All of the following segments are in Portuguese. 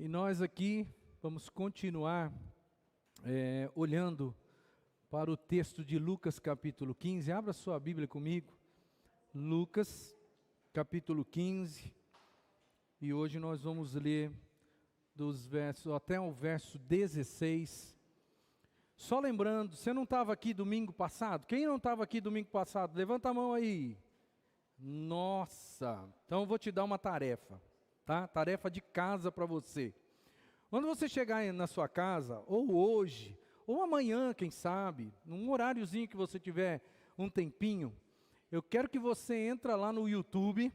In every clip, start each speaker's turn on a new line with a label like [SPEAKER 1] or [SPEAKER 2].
[SPEAKER 1] E nós aqui vamos continuar olhando para o texto de Lucas capítulo 15. Abra sua Bíblia comigo. Lucas capítulo 15. E hoje nós vamos ler dos versos até o verso 16. Só lembrando, você não estava aqui domingo passado? Quem não estava aqui domingo passado? Levanta a mão aí. Nossa, então eu vou te dar uma tarefa, tá? Tarefa de casa para você. Quando você chegar na sua casa, ou hoje, ou amanhã, quem sabe, num horáriozinho que você tiver um tempinho, eu quero que você entre lá no YouTube,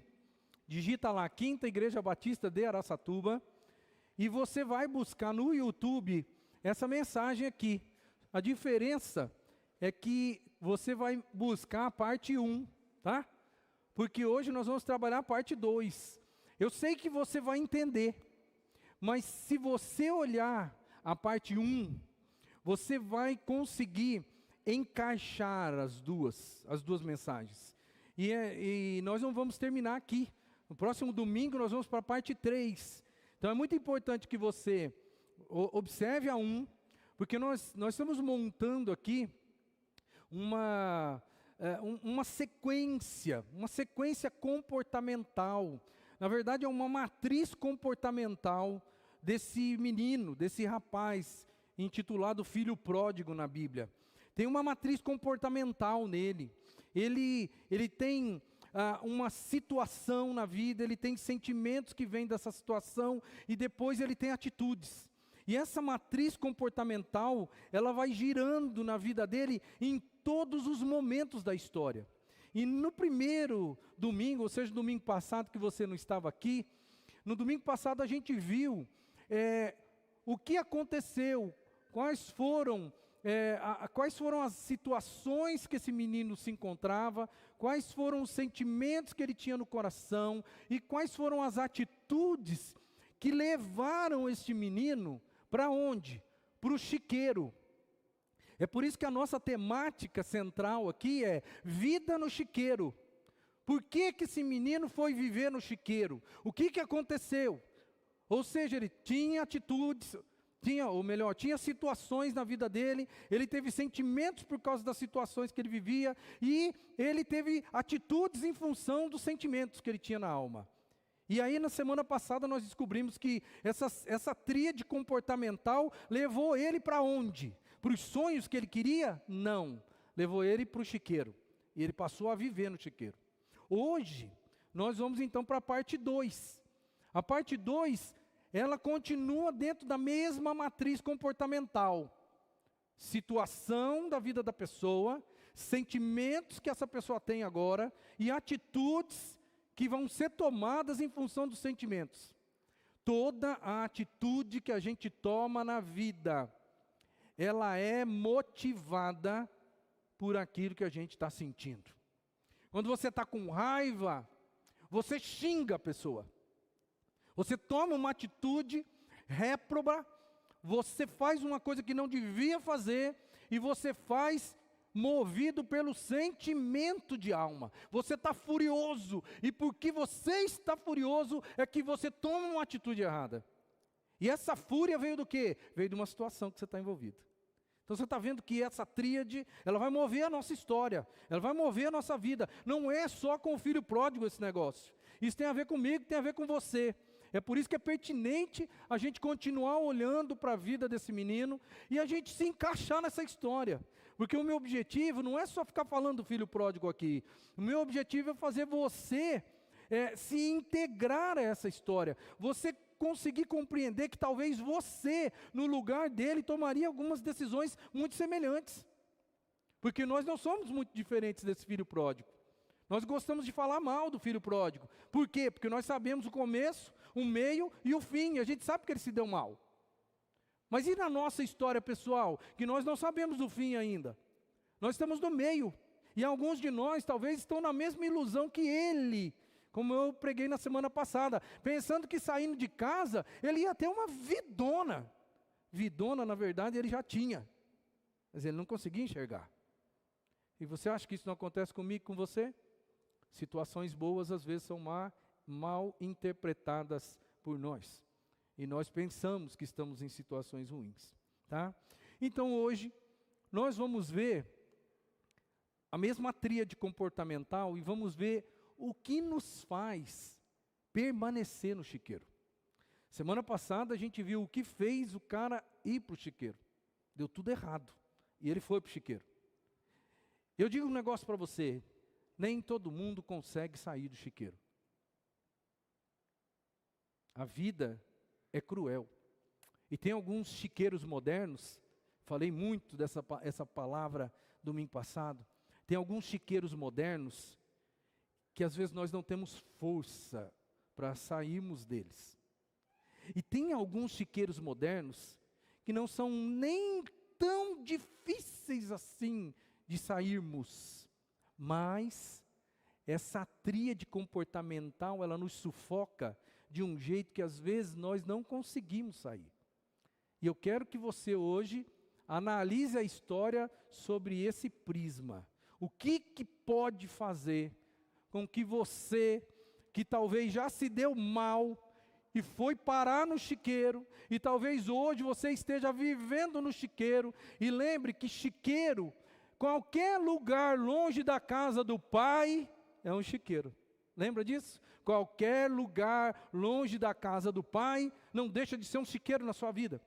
[SPEAKER 1] digita lá Quinta Igreja Batista de Araçatuba, e você vai buscar no YouTube essa mensagem aqui. A diferença é que você vai buscar a parte 1, tá? Porque hoje nós vamos trabalhar a parte 2. Eu sei que você vai entender, mas se você olhar a parte 1, você vai conseguir encaixar as duas mensagens. E nós não vamos terminar aqui. No próximo domingo nós vamos para a parte 3. Então é muito importante que você observe a 1, porque nós estamos montando aqui uma sequência comportamental. Na verdade é uma matriz comportamental desse menino, desse rapaz, intitulado Filho Pródigo na Bíblia. Tem uma matriz comportamental nele. Ele tem uma situação na vida, ele tem sentimentos que vêm dessa situação e depois ele tem atitudes. E essa matriz comportamental, ela vai girando na vida dele em todos os momentos da história. E no primeiro domingo, ou seja, domingo passado que você não estava aqui, no domingo passado a gente viu o que aconteceu, quais foram as situações que esse menino se encontrava, quais foram os sentimentos que ele tinha no coração e quais foram as atitudes que levaram este menino para onde? Para o chiqueiro. É por isso que a nossa temática central aqui é vida no chiqueiro. Por que esse menino foi viver no chiqueiro? O que aconteceu? Ou seja, ele tinha atitudes, tinha situações na vida dele, ele teve sentimentos por causa das situações que ele vivia, e ele teve atitudes em função dos sentimentos que ele tinha na alma. E aí na semana passada nós descobrimos que essa tríade comportamental levou ele para onde? Para os sonhos que ele queria? Não. Levou ele para o chiqueiro. E ele passou a viver no chiqueiro. Hoje, nós vamos então para a parte 2. A parte 2, ela continua dentro da mesma matriz comportamental. Situação da vida da pessoa, sentimentos que essa pessoa tem agora e atitudes que vão ser tomadas em função dos sentimentos. Toda a atitude que a gente toma na vida, ela é motivada por aquilo que a gente está sentindo. Quando você está com raiva, você xinga a pessoa. Você toma uma atitude réproba, você faz uma coisa que não devia fazer, e você faz movido pelo sentimento de alma. Você está furioso, e porque você está furioso, é que você toma uma atitude errada. E essa fúria veio do quê? Veio de uma situação que você está envolvido. Então você está vendo que essa tríade, ela vai mover a nossa história, ela vai mover a nossa vida. Não é só com o filho pródigo esse negócio. Isso tem a ver comigo, tem a ver com você. É por isso que é pertinente a gente continuar olhando para a vida desse menino e a gente se encaixar nessa história. Porque o meu objetivo não é só ficar falando do filho pródigo aqui. O meu objetivo é fazer você se integrar a essa história. Você conseguir compreender que talvez você, no lugar dele, tomaria algumas decisões muito semelhantes. Porque nós não somos muito diferentes desse filho pródigo. Nós gostamos de falar mal do filho pródigo. Por quê? Porque nós sabemos o começo, o meio e o fim. A gente sabe que ele se deu mal. Mas e na nossa história pessoal? Que nós não sabemos o fim ainda. Nós estamos no meio. E alguns de nós talvez estão na mesma ilusão que ele. Como eu preguei na semana passada. Pensando que saindo de casa, ele ia ter uma vidona. Vidona, na verdade, ele já tinha. Mas ele não conseguia enxergar. E você acha que isso não acontece comigo e com você? Situações boas às vezes são mal interpretadas por nós. e nós pensamos que estamos em situações ruins, tá? Então hoje nós vamos ver a mesma tríade comportamental e vamos ver o que nos faz permanecer no chiqueiro. Semana passada a gente viu o que fez o cara ir para o chiqueiro. Deu tudo errado e ele foi para o chiqueiro. Eu digo um negócio para você, nem todo mundo consegue sair do chiqueiro. A vida é cruel. E tem alguns chiqueiros modernos, falei muito essa palavra domingo passado, tem alguns chiqueiros modernos que às vezes nós não temos força para sairmos deles. E tem alguns chiqueiros modernos que não são nem tão difíceis assim de sairmos, mas essa tríade comportamental, ela nos sufoca de um jeito que às vezes nós não conseguimos sair. E eu quero que você hoje analise a história sobre esse prisma. O que pode fazer com que você, que talvez já se deu mal e foi parar no chiqueiro, e talvez hoje você esteja vivendo no chiqueiro, e lembre que chiqueiro, qualquer lugar longe da casa do Pai, é um chiqueiro. Lembra disso? Qualquer lugar longe da casa do Pai, não deixa de ser um chiqueiro na sua vida.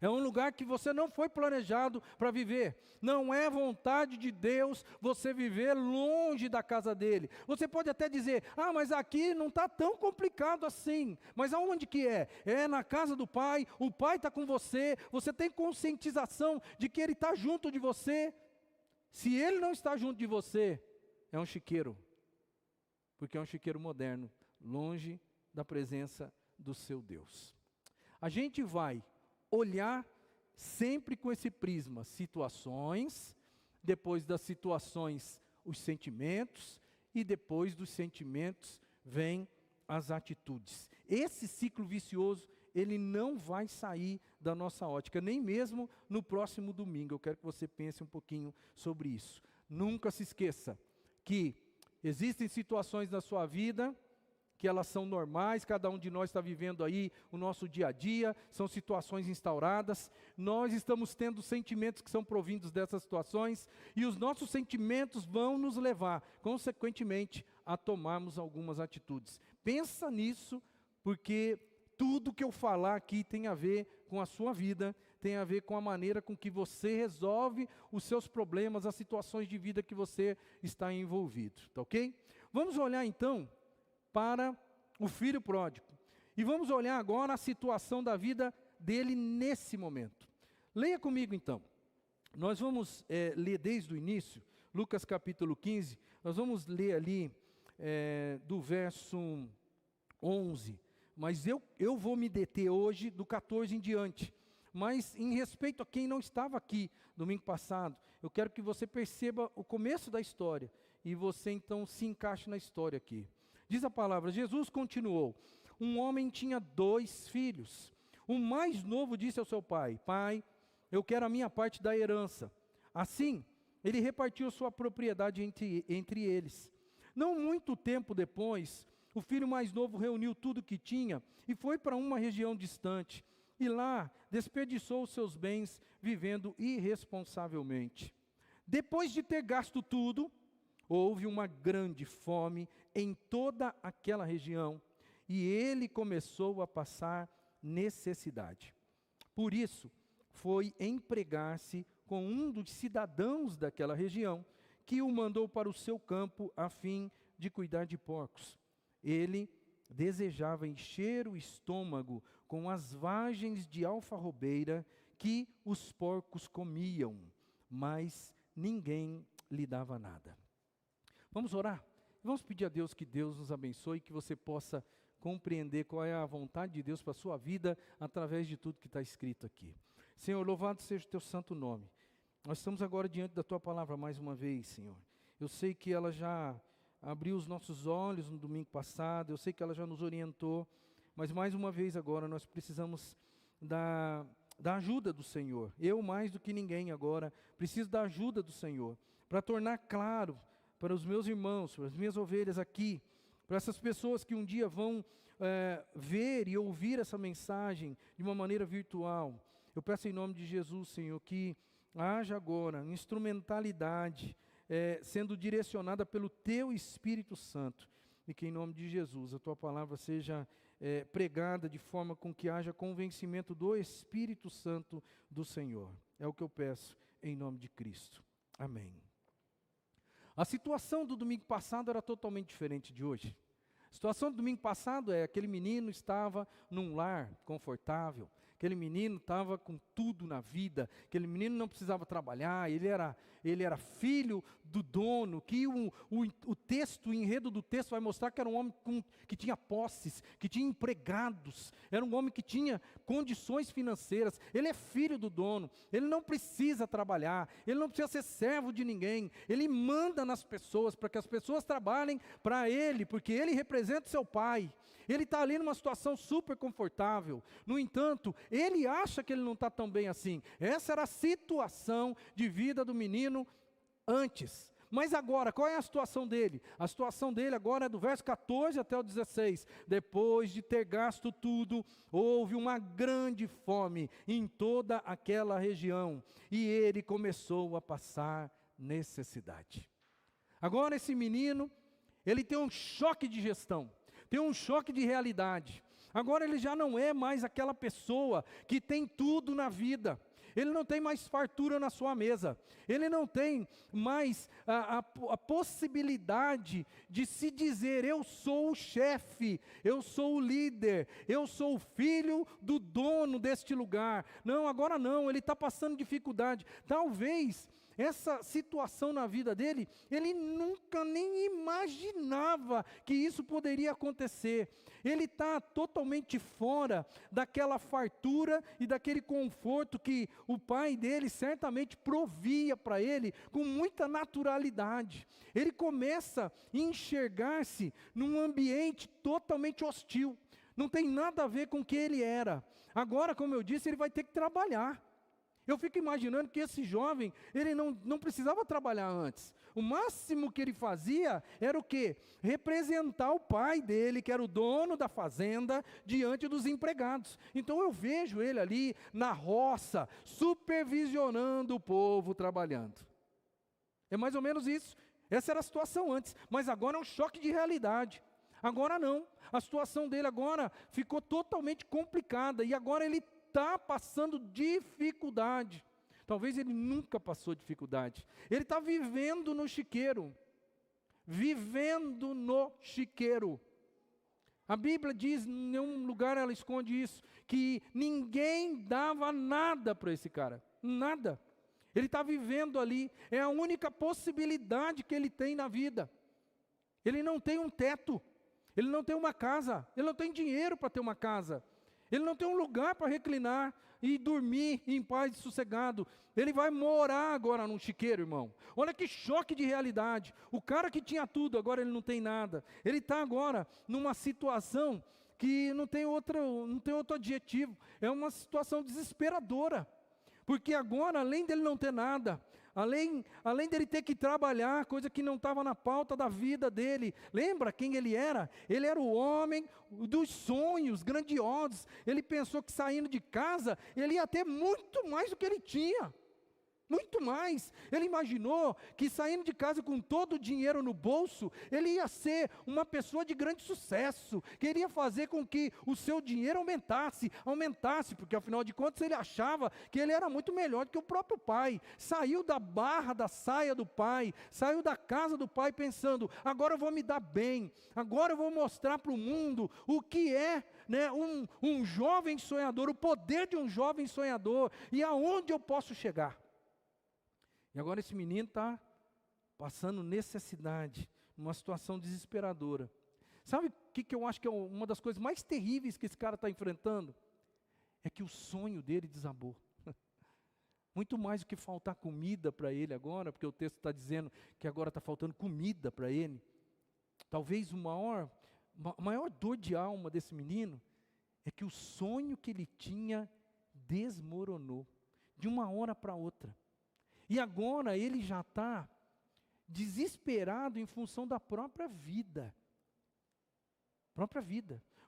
[SPEAKER 1] É um lugar que você não foi planejado para viver. Não é vontade de Deus você viver longe da casa dele. Você pode até dizer, mas aqui não está tão complicado assim. Mas aonde que é? É na casa do Pai, o Pai está com você, você tem conscientização de que Ele está junto de você. Se Ele não está junto de você, é um chiqueiro. Porque é um chiqueiro moderno, longe da presença do seu Deus. A gente vai olhar sempre com esse prisma, situações, depois das situações, os sentimentos, e depois dos sentimentos vem as atitudes. Esse ciclo vicioso, ele não vai sair da nossa ótica, nem mesmo no próximo domingo. Eu quero que você pense um pouquinho sobre isso. Nunca se esqueça que existem situações na sua vida que elas são normais, cada um de nós está vivendo aí o nosso dia a dia, são situações instauradas, nós estamos tendo sentimentos que são provindos dessas situações, e os nossos sentimentos vão nos levar, consequentemente, a tomarmos algumas atitudes. Pensa nisso, porque tudo que eu falar aqui tem a ver com a sua vida, tem a ver com a maneira com que você resolve os seus problemas, as situações de vida que você está envolvido, tá ok? Vamos olhar então para o filho pródigo. E vamos olhar agora a situação da vida dele nesse momento. Leia comigo então. Nós vamos ler desde o início, Lucas capítulo 15, nós vamos ler ali do verso 11, mas eu vou me deter hoje do 14 em diante. Mas em respeito a quem não estava aqui domingo passado, eu quero que você perceba o começo da história, e você então se encaixe na história aqui. Diz a palavra, Jesus continuou, um homem tinha 2 filhos. O mais novo disse ao seu pai, pai, eu quero a minha parte da herança. Assim, ele repartiu sua propriedade entre eles. Não muito tempo depois, o filho mais novo reuniu tudo que tinha e foi para uma região distante. E lá desperdiçou os seus bens vivendo irresponsavelmente. Depois de ter gasto tudo, houve uma grande fome em toda aquela região, e ele começou a passar necessidade. Por isso, foi empregar-se com um dos cidadãos daquela região, que o mandou para o seu campo a fim de cuidar de porcos. Ele desejava encher o estômago com as vagens de alfarrobeira que os porcos comiam, mas ninguém lhe dava nada. Vamos orar? Vamos pedir a Deus que Deus nos abençoe, que você possa compreender qual é a vontade de Deus para a sua vida, através de tudo que está escrito aqui. Senhor, louvado seja o teu santo nome. Nós estamos agora diante da tua palavra mais uma vez, Senhor. Eu sei que ela já abriu os nossos olhos no domingo passado, eu sei que ela já nos orientou, mas mais uma vez agora nós precisamos da ajuda do Senhor. Eu mais do que ninguém agora preciso da ajuda do Senhor, para tornar claro para os meus irmãos, para as minhas ovelhas aqui, para essas pessoas que um dia vão ver e ouvir essa mensagem de uma maneira virtual, eu peço em nome de Jesus, Senhor, que haja agora instrumentalidade sendo direcionada pelo Teu Espírito Santo, e que em nome de Jesus a Tua palavra seja pregada de forma com que haja convencimento do Espírito Santo do Senhor. É o que eu peço em nome de Cristo. Amém. A situação do domingo passado era totalmente diferente de hoje. A situação do domingo passado aquele menino estava num lar confortável, aquele menino estava com tudo na vida, aquele menino não precisava trabalhar, ele era filho do dono, que o texto, o enredo do texto vai mostrar que era um homem que tinha posses, que tinha empregados, era um homem que tinha condições financeiras, ele é filho do dono, ele não precisa trabalhar, ele não precisa ser servo de ninguém, ele manda nas pessoas, para que as pessoas trabalhem para ele, porque ele representa o seu pai. Ele está ali numa situação super confortável. No entanto, ele acha que ele não está tão bem assim. Essa era a situação de vida do menino antes. Mas agora, qual é a situação dele? A situação dele agora é do verso 14 até o 16. Depois de ter gasto tudo, houve uma grande fome em toda aquela região, e ele começou a passar necessidade. Agora esse menino, ele tem um choque de gestão. Tem um choque de realidade. Agora ele já não é mais aquela pessoa que tem tudo na vida. Ele não tem mais fartura na sua mesa. Ele não tem mais a possibilidade de se dizer: eu sou o chefe, eu sou o líder, eu sou o filho do dono deste lugar. Não, agora não, ele está passando dificuldade. Talvez essa situação na vida dele, ele nunca nem imaginava que isso poderia acontecer. Ele está totalmente fora daquela fartura e daquele conforto que o pai dele certamente provia para ele com muita naturalidade. Ele começa a enxergar-se num ambiente totalmente hostil. Não tem nada a ver com o que ele era. Agora, como eu disse, ele vai ter que trabalhar. Eu fico imaginando que esse jovem, ele não precisava trabalhar antes. O máximo que ele fazia era o quê? Representar o pai dele, que era o dono da fazenda, diante dos empregados. Então eu vejo ele ali na roça, supervisionando o povo trabalhando. É mais ou menos isso. Essa era a situação antes, mas agora é um choque de realidade. Agora não. A situação dele agora ficou totalmente complicada, e agora ele está passando dificuldade. Talvez ele nunca passou dificuldade. Ele está vivendo no chiqueiro. Vivendo no chiqueiro. A Bíblia diz, em nenhum lugar ela esconde isso, que ninguém dava nada para esse cara. Nada. Ele está vivendo ali. É a única possibilidade que ele tem na vida. Ele não tem um teto. Ele não tem uma casa. Ele não tem dinheiro para ter uma casa. Ele não tem um lugar para reclinar e dormir em paz e sossegado. Ele vai morar agora num chiqueiro, irmão. Olha que choque de realidade. O cara que tinha tudo, agora ele não tem nada. Ele está agora numa situação que não tem outro adjetivo. É uma situação desesperadora. Porque agora, além dele não ter nada, além dele ter que trabalhar, coisa que não estava na pauta da vida dele. Lembra quem ele era? Ele era o homem dos sonhos grandiosos. Ele pensou que saindo de casa, ele ia ter muito mais do que ele tinha. Muito mais. Ele imaginou que saindo de casa com todo o dinheiro no bolso, ele ia ser uma pessoa de grande sucesso, queria fazer com que o seu dinheiro aumentasse, porque afinal de contas ele achava que ele era muito melhor do que o próprio pai. Saiu da barra da saia do pai, saiu da casa do pai pensando: agora eu vou me dar bem, agora eu vou mostrar para o mundo o que é, um jovem sonhador, o poder de um jovem sonhador, e aonde eu posso chegar. E agora esse menino está passando necessidade, numa situação desesperadora. Sabe o que eu acho que é uma das coisas mais terríveis que esse cara está enfrentando? É que o sonho dele desabou. Muito mais do que faltar comida para ele agora, porque o texto está dizendo que agora está faltando comida para ele. Talvez a maior dor de alma desse menino é que o sonho que ele tinha desmoronou, de uma hora para outra. E agora ele já está desesperado em função da própria vida.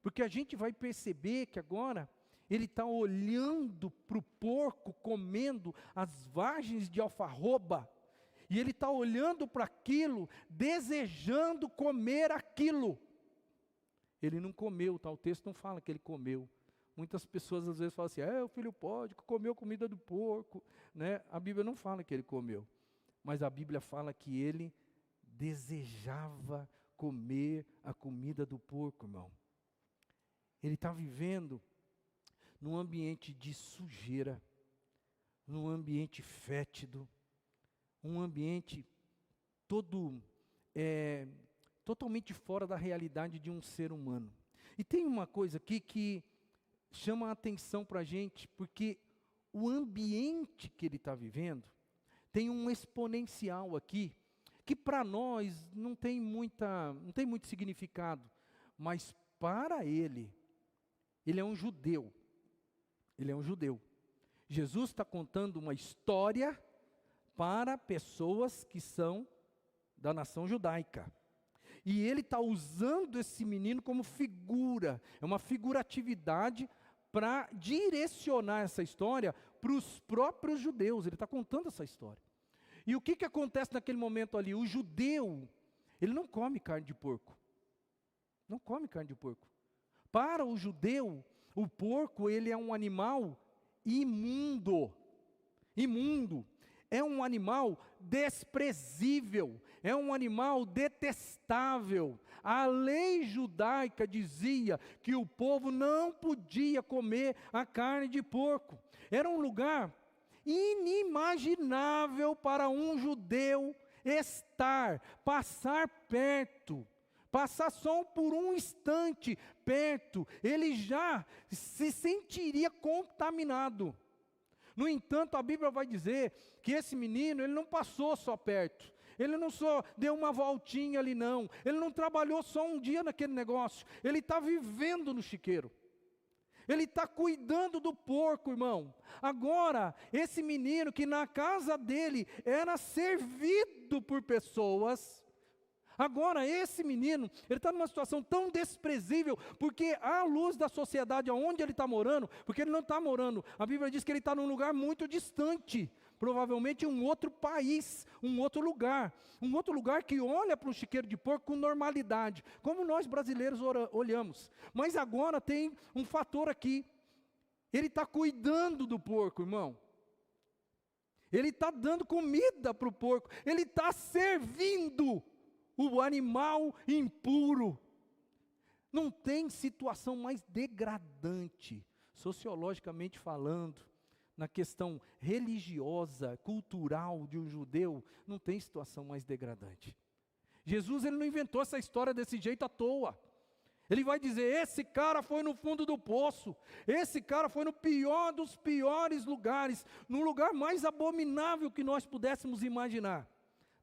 [SPEAKER 1] Porque a gente vai perceber que agora ele está olhando para o porco comendo as vagens de alfarroba, e ele está olhando para aquilo, desejando comer aquilo. Ele não comeu, tá? O texto não fala que ele comeu. Muitas pessoas às vezes falam assim, o filho pródigo comeu comida do porco, né? A Bíblia não fala que ele comeu, mas a Bíblia fala que ele desejava comer a comida do porco, irmão. Ele está vivendo num ambiente de sujeira, num ambiente fétido, um ambiente totalmente fora da realidade de um ser humano. E tem uma coisa aqui que chama a atenção para a gente, porque o ambiente que ele está vivendo tem um exponencial aqui, que para nós não tem muito significado, mas para ele é um judeu. Ele é um judeu. Jesus está contando uma história para pessoas que são da nação judaica. E ele está usando esse menino como figura, é uma figuratividade para direcionar essa história para os próprios judeus. Ele está contando essa história. E o que acontece naquele momento ali? O judeu, ele não come carne de porco. Não come carne de porco. Para o judeu, o porco, ele é um animal imundo. Imundo. É um animal desprezível. É um animal detestável. A lei judaica dizia que o povo não podia comer a carne de porco. Era um lugar inimaginável para um judeu passar perto. Passar só por um instante perto, ele já se sentiria contaminado. No entanto, a Bíblia vai dizer que esse menino, ele não passou só perto. Ele não só deu uma voltinha ali não. Ele não trabalhou só um dia naquele negócio. Ele está vivendo no chiqueiro. Ele está cuidando do porco, irmão. Agora, esse menino que na casa dele era servido por pessoas, agora esse menino, ele está numa situação tão desprezível, porque à luz da sociedade onde ele está morando, porque ele não está morando, a Bíblia diz que ele está num lugar muito distante, provavelmente um outro país, um outro lugar que olha para o chiqueiro de porco com normalidade, como nós brasileiros olhamos. Mas agora tem um fator aqui, ele está cuidando do porco, irmão. Ele está dando comida para o porco, ele está servindo o animal impuro. Não tem situação mais degradante, sociologicamente falando, na questão religiosa, cultural de um judeu, não tem situação mais degradante. Jesus, ele não inventou essa história desse jeito à toa. Ele vai dizer, esse cara foi no fundo do poço, esse cara foi no pior dos piores lugares, no lugar mais abominável que nós pudéssemos imaginar.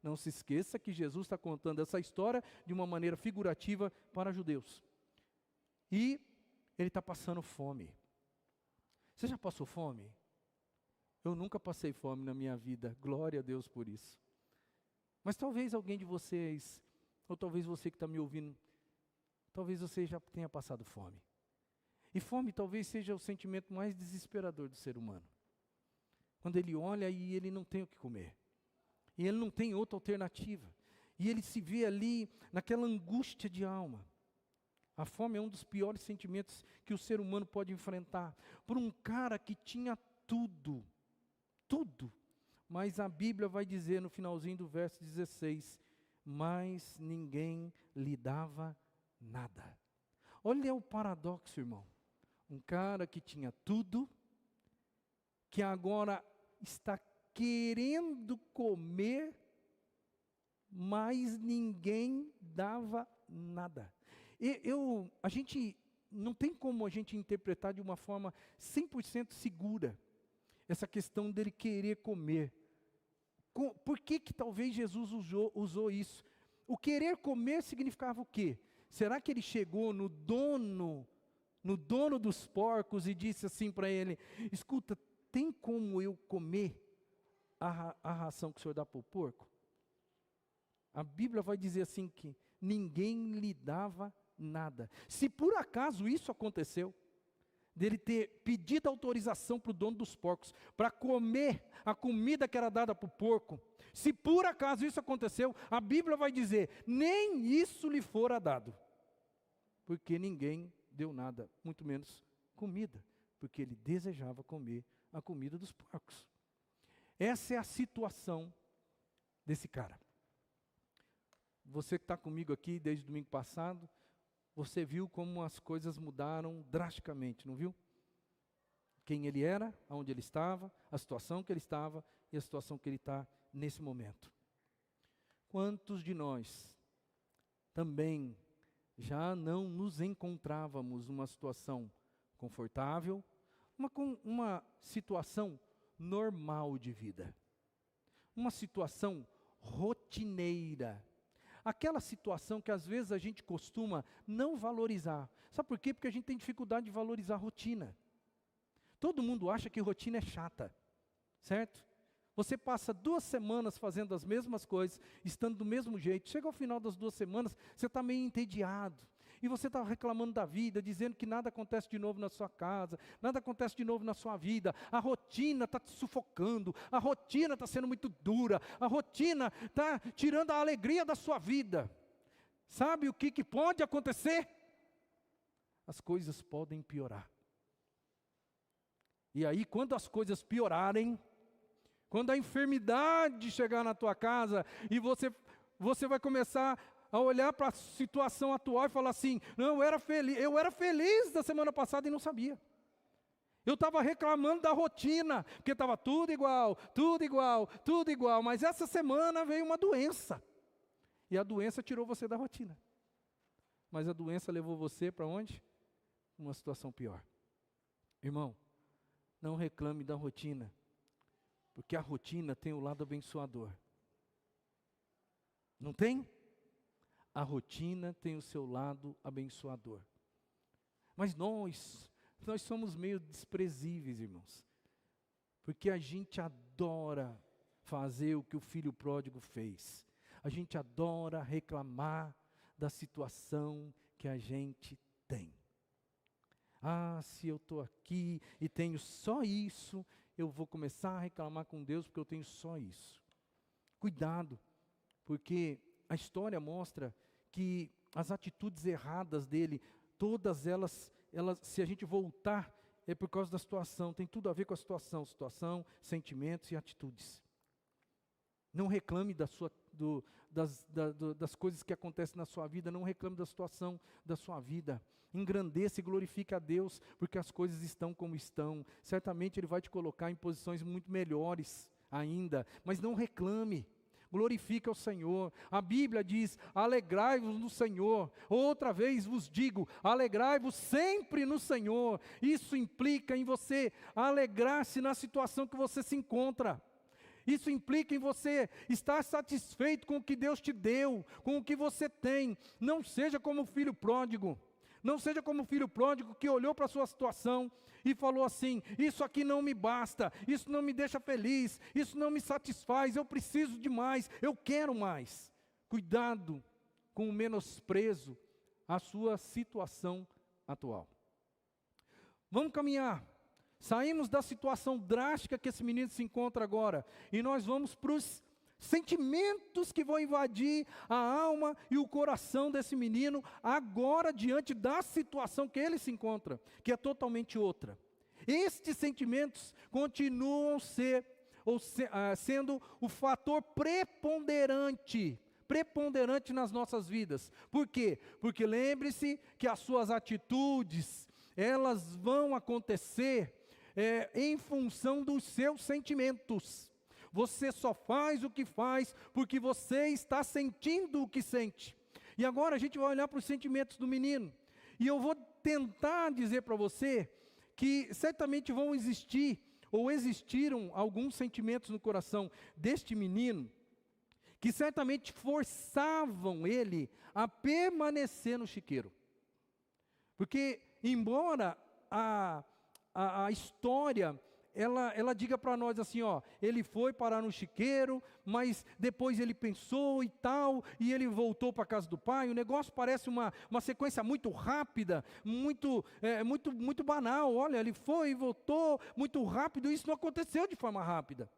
[SPEAKER 1] Não se esqueça que Jesus está contando essa história de uma maneira figurativa para judeus. E ele está passando fome. Você já passou fome? Eu nunca passei fome na minha vida, glória a Deus por isso. Mas talvez alguém de vocês, ou talvez você que está me ouvindo, talvez você já tenha passado fome. E fome talvez seja o sentimento mais desesperador do ser humano. Quando ele olha e ele não tem o que comer. E ele não tem outra alternativa. E ele se vê ali naquela angústia de alma. A fome é um dos piores sentimentos que o ser humano pode enfrentar. Por um cara que tinha tudo. Tudo. Mas a Bíblia vai dizer no finalzinho do verso 16, mas ninguém lhe dava nada. Olha o paradoxo, irmão. Um cara que tinha tudo, que agora está querendo comer, mas ninguém dava nada. A gente não tem como a gente interpretar de uma forma 100% segura essa questão dele querer comer. Por que talvez Jesus usou isso? O querer comer significava o quê? Será que ele chegou no dono dos porcos e disse assim para ele, escuta, tem como eu comer a ração que o senhor dá para o porco? A Bíblia vai dizer assim que ninguém lhe dava nada. Se por acaso isso aconteceu, dele ter pedido autorização para o dono dos porcos, para comer a comida que era dada para o porco, se por acaso isso aconteceu, a Bíblia vai dizer, nem isso lhe fora dado, porque ninguém deu nada, muito menos comida, porque ele desejava comer a comida dos porcos. Essa é a situação desse cara. Você que está comigo aqui desde o domingo passado, você viu como as coisas mudaram drasticamente, não viu? Quem ele era, aonde ele estava, a situação que ele estava e a situação que ele está nesse momento. Quantos de nós também já não nos encontrávamos numa situação confortável, uma situação normal de vida, uma situação rotineira, aquela situação que às vezes a gente costuma não valorizar. Sabe por quê? Porque a gente tem dificuldade de valorizar a rotina. Todo mundo acha que rotina é chata, certo? Você passa 2 semanas fazendo as mesmas coisas, estando do mesmo jeito. Chega ao final das 2 semanas, você está meio entediado. E você está reclamando da vida, dizendo que nada acontece de novo na sua casa, nada acontece de novo na sua vida. A rotina está te sufocando, a rotina está sendo muito dura, a rotina está tirando a alegria da sua vida. Sabe o que pode acontecer? As coisas podem piorar. E aí, quando as coisas piorarem, quando a enfermidade chegar na tua casa e você vai começar a olhar para a situação atual e falar assim, não, eu era feliz da semana passada e não sabia. Eu estava reclamando da rotina, porque estava tudo igual, mas essa semana veio uma doença. E a doença tirou você da rotina. Mas a doença levou você para onde? Uma situação pior. Irmão, não reclame da rotina, porque a rotina tem o lado abençoador. Não tem? A rotina tem o seu lado abençoador. Mas nós somos meio desprezíveis, irmãos. Porque a gente adora fazer o que o filho pródigo fez. A gente adora reclamar da situação que a gente tem. Ah, se eu estou aqui e tenho só isso, eu vou começar a reclamar com Deus porque eu tenho só isso. Cuidado, porque a história mostra que as atitudes erradas dele, todas elas, se a gente voltar, é por causa da situação, tem tudo a ver com a situação, sentimentos e atitudes. Não reclame das coisas que acontecem na sua vida, não reclame da situação da sua vida. Engrandeça e glorifique a Deus, porque as coisas estão como estão. Certamente Ele vai te colocar em posições muito melhores ainda, mas não reclame. Glorifique ao Senhor. A Bíblia diz, alegrai-vos no Senhor. Outra vez vos digo, alegrai-vos sempre no Senhor. Isso implica em você alegrar-se na situação que você se encontra. Isso implica em você estar satisfeito com o que Deus te deu, com o que você tem. Não seja como o filho pródigo. Não seja como o filho pródigo que olhou para a sua situação e falou assim, isso aqui não me basta, isso não me deixa feliz, isso não me satisfaz, eu preciso de mais, eu quero mais. Cuidado com o menosprezo à sua situação atual. Vamos caminhar. Saímos da situação drástica que esse menino se encontra agora, e nós vamos para os sentimentos que vão invadir a alma e o coração desse menino, agora diante da situação que ele se encontra, que é totalmente outra. Estes sentimentos continuam sendo o fator preponderante nas nossas vidas. Por quê? Porque lembre-se que as suas atitudes, elas vão acontecer em função dos seus sentimentos. Você só faz o que faz porque você está sentindo o que sente. E agora a gente vai olhar para os sentimentos do menino. E eu vou tentar dizer para você que certamente vão existir, ou existiram alguns sentimentos no coração deste menino, que certamente forçavam ele a permanecer no chiqueiro. Porque, embora a história ela diga para nós assim, ó, ele foi parar no chiqueiro, mas depois ele pensou e tal, e ele voltou para a casa do pai. O negócio parece uma sequência muito rápida, muito banal. Olha, ele foi e voltou muito rápido, isso não aconteceu de forma rápida.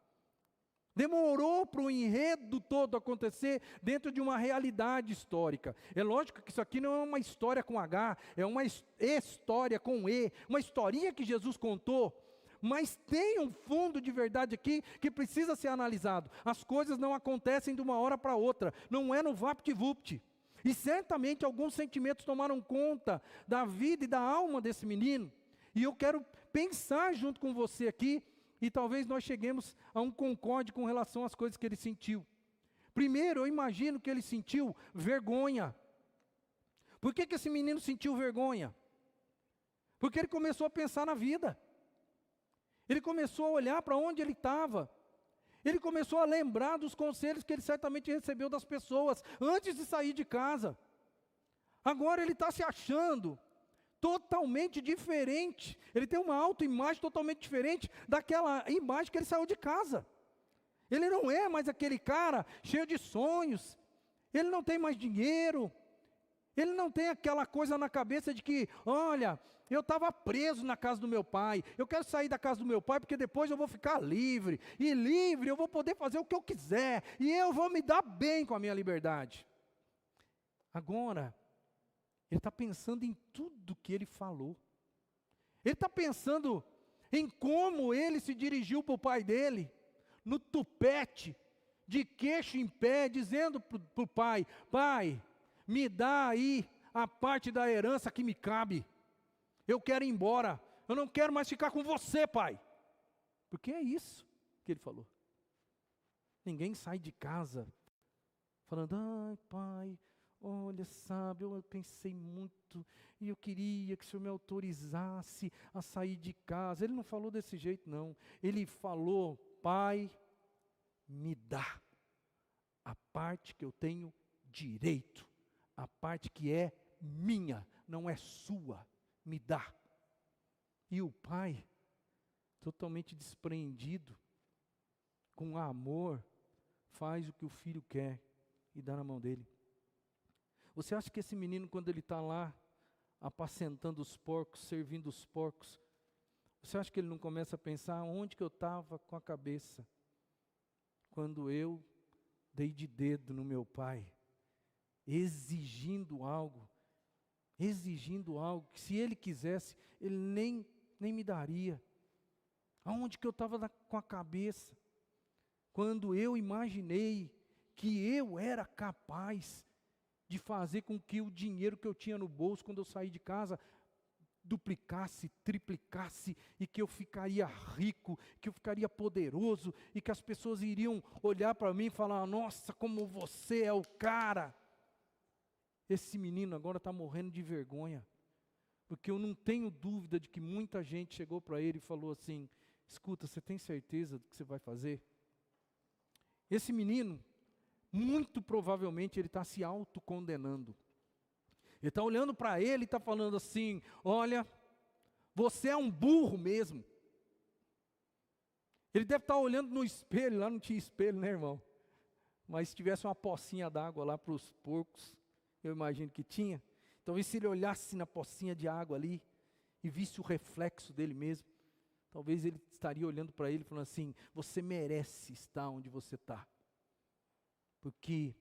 [SPEAKER 1] Demorou para o enredo todo acontecer dentro de uma realidade histórica. É lógico que isso aqui não é uma história com H, é uma história com E, uma historinha que Jesus contou, mas tem um fundo de verdade aqui que precisa ser analisado. As coisas não acontecem de uma hora para outra, não é no vapt-vupt. E certamente alguns sentimentos tomaram conta da vida e da alma desse menino, e eu quero pensar junto com você aqui, e talvez nós cheguemos a um concorde com relação às coisas que ele sentiu. Primeiro, eu imagino que ele sentiu vergonha. Por que esse menino sentiu vergonha? Porque ele começou a pensar na vida. Ele começou a olhar para onde ele estava. Ele começou a lembrar dos conselhos que ele certamente recebeu das pessoas antes de sair de casa. Agora ele está se achando totalmente diferente. Ele tem uma autoimagem totalmente diferente daquela imagem que ele saiu de casa. Ele não é mais aquele cara cheio de sonhos. Ele não tem mais dinheiro. Ele não tem aquela coisa na cabeça de que, olha, eu estava preso na casa do meu pai, eu quero sair da casa do meu pai porque depois eu vou ficar livre, e livre eu vou poder fazer o que eu quiser, e eu vou me dar bem com a minha liberdade. Agora, ele está pensando em tudo que ele falou. Ele está pensando em como ele se dirigiu para o pai dele, no tupete, de queixo em pé, dizendo para o pai, pai, me dá aí a parte da herança que me cabe. Eu quero ir embora. Eu não quero mais ficar com você, pai. Porque é isso que ele falou. Ninguém sai de casa falando, ai pai, olha, sabe, eu pensei muito e eu queria que o senhor me autorizasse a sair de casa. Ele não falou desse jeito, não. Ele falou, pai, me dá a parte que eu tenho direito, a parte que é minha, não é sua, me dá. E o pai, totalmente despreendido, com amor, faz o que o filho quer e dá na mão dele. Você acha que esse menino, quando ele está lá, apacentando os porcos, servindo os porcos, você acha que ele não começa a pensar onde que eu estava com a cabeça, quando eu dei de dedo no meu pai, exigindo algo que se ele quisesse, ele nem me daria. Aonde que eu estava com a cabeça, quando eu imaginei que eu era capaz de fazer com que o dinheiro que eu tinha no bolso, quando eu saí de casa, duplicasse, triplicasse, e que eu ficaria rico, que eu ficaria poderoso, e que as pessoas iriam olhar para mim e falar, nossa, como você é o cara. Esse menino agora está morrendo de vergonha, porque eu não tenho dúvida de que muita gente chegou para ele e falou assim, escuta, você tem certeza do que você vai fazer? Esse menino, muito provavelmente ele está se autocondenando. Ele está olhando para ele e está falando assim, olha, você é um burro mesmo. Ele deve estar olhando no espelho, lá não tinha espelho, né, irmão? Mas se tivesse uma pocinha d'água lá para os porcos, eu imagino que tinha. Então, se ele olhasse na pocinha de água ali e visse o reflexo dele mesmo, talvez ele estaria olhando para ele falando assim, você merece estar onde você está. Porque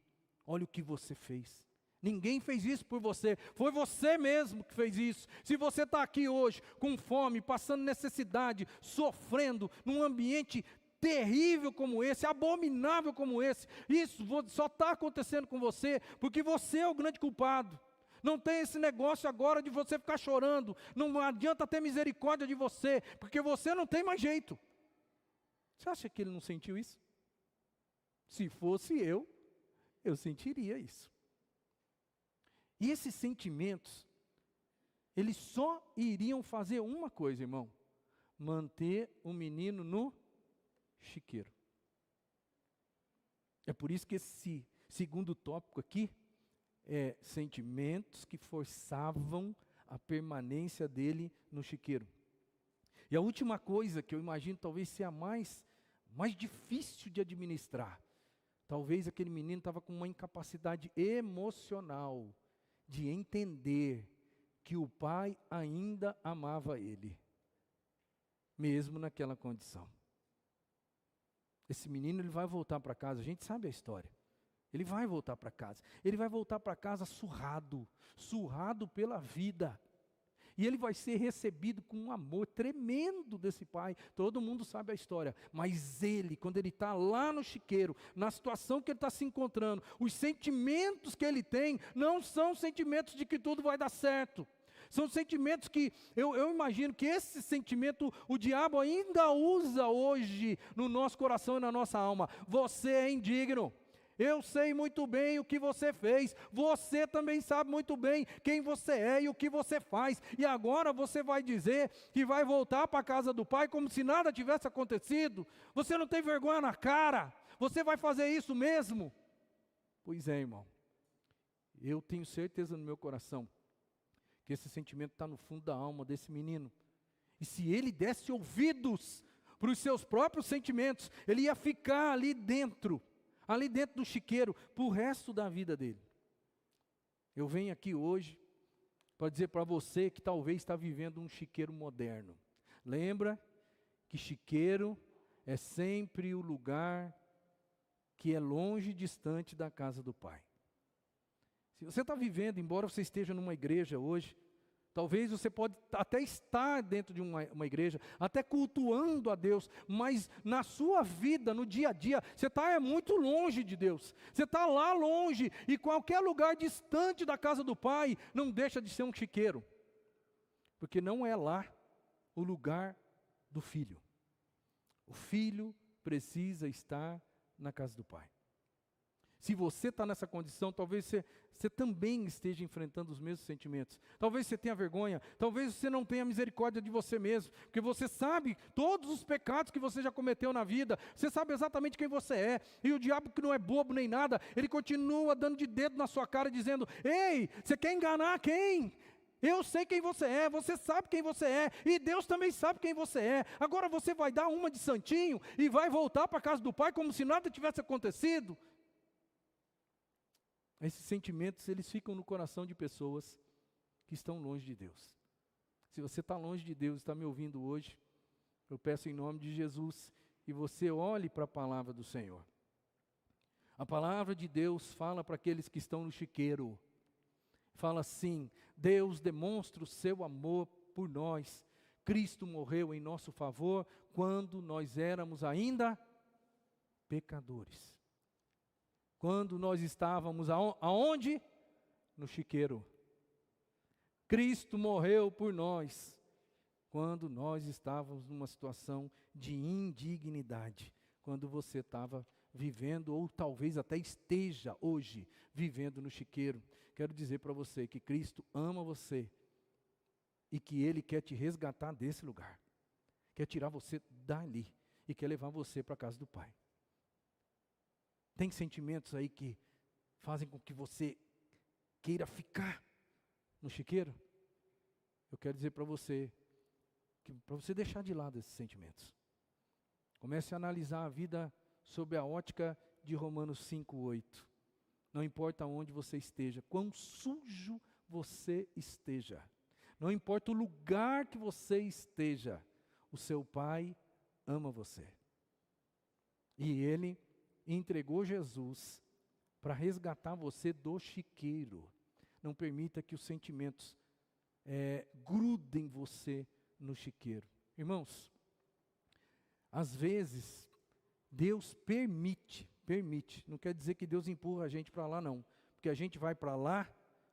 [SPEAKER 1] olha o que você fez. Ninguém fez isso por você, foi você mesmo que fez isso. Se você está aqui hoje com fome, passando necessidade, sofrendo num ambiente terrível como esse, abominável como esse, isso só está acontecendo com você porque você é o grande culpado. Não tem esse negócio agora de você ficar chorando, não adianta ter misericórdia de você, porque você não tem mais jeito. Você acha que ele não sentiu isso? Se fosse eu sentiria isso. E esses sentimentos, eles só iriam fazer uma coisa, irmão, manter o menino no chiqueiro. É por isso que esse segundo tópico aqui é sentimentos que forçavam a permanência dele no chiqueiro. E a última coisa que eu imagino talvez seja a mais difícil de administrar. Talvez aquele menino estava com uma incapacidade emocional de entender que o pai ainda amava ele, mesmo naquela condição. Esse menino, ele vai voltar para casa, a gente sabe a história. Ele vai voltar para casa. Ele vai voltar para casa surrado pela vida. E ele vai ser recebido com um amor tremendo desse pai. Todo mundo sabe a história. Mas ele, quando ele está lá no chiqueiro, na situação que ele está se encontrando, os sentimentos que ele tem, não são sentimentos de que tudo vai dar certo. São sentimentos que, eu imagino que esse sentimento, o diabo ainda usa hoje no nosso coração e na nossa alma. Você é indigno. Eu sei muito bem o que você fez, você também sabe muito bem quem você é e o que você faz, e agora você vai dizer que vai voltar para a casa do pai como se nada tivesse acontecido? Você não tem vergonha na cara? Você vai fazer isso mesmo? Pois é, irmão, eu tenho certeza no meu coração que esse sentimento está no fundo da alma desse menino, e se ele desse ouvidos para os seus próprios sentimentos, ele ia ficar ali dentro do chiqueiro, para o resto da vida dele. Eu venho aqui hoje para dizer para você que talvez está vivendo um chiqueiro moderno. Lembra que chiqueiro é sempre o lugar que é longe e distante da casa do Pai. Se você está vivendo, embora você esteja numa igreja hoje, talvez você pode até estar dentro de uma igreja, até cultuando a Deus, mas na sua vida, no dia a dia, você está muito longe de Deus. Você está lá longe, e qualquer lugar distante da casa do Pai, não deixa de ser um chiqueiro. Porque não é lá o lugar do filho. O filho precisa estar na casa do Pai. Se você está nessa condição, talvez você também esteja enfrentando os mesmos sentimentos. Talvez você tenha vergonha, talvez você não tenha misericórdia de você mesmo, porque você sabe todos os pecados que você já cometeu na vida, você sabe exatamente quem você é, e o diabo, que não é bobo nem nada, ele continua dando de dedo na sua cara, dizendo: ei, você quer enganar quem? Eu sei quem você sabe quem você é, e Deus também sabe quem você é. Agora você vai dar uma de santinho, e vai voltar para a casa do Pai como se nada tivesse acontecido? Esses sentimentos, eles ficam no coração de pessoas que estão longe de Deus. Se você está longe de Deus, está me ouvindo hoje, eu peço em nome de Jesus, e você olhe para a palavra do Senhor. A palavra de Deus fala para aqueles que estão no chiqueiro. Fala assim: Deus demonstra o seu amor por nós. Cristo morreu em nosso favor quando nós éramos ainda pecadores. Quando nós estávamos aonde? No chiqueiro. Cristo morreu por nós quando nós estávamos numa situação de indignidade. Quando você estava vivendo, ou talvez até esteja hoje vivendo no chiqueiro. Quero dizer para você que Cristo ama você e que Ele quer te resgatar desse lugar. Quer tirar você dali e quer levar você para a casa do Pai. Tem sentimentos aí que fazem com que você queira ficar no chiqueiro? Eu quero dizer para você, que para você deixar de lado esses sentimentos. Comece a analisar a vida sob a ótica de Romanos 5:8. Não importa onde você esteja, quão sujo você esteja, não importa o lugar que você esteja, o seu Pai ama você. E Ele entregou Jesus para resgatar você do chiqueiro. Não permita que os sentimentos grudem você no chiqueiro. Irmãos, às vezes, Deus permite, não quer dizer que Deus empurra a gente para lá não, porque a gente vai para lá